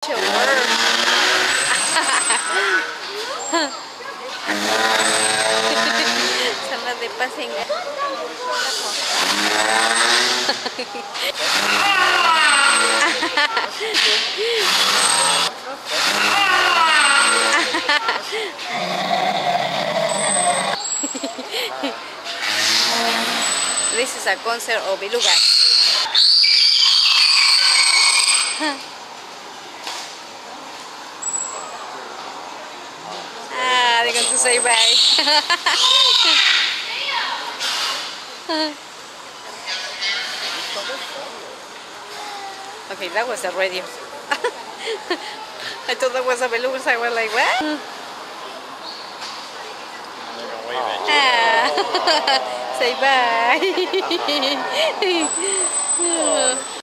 Sama de pasinga. This is a concert of belugas. They're going to say bye. Okay, that was the radio. I thought that was a beluga, so I was like, what? Say bye.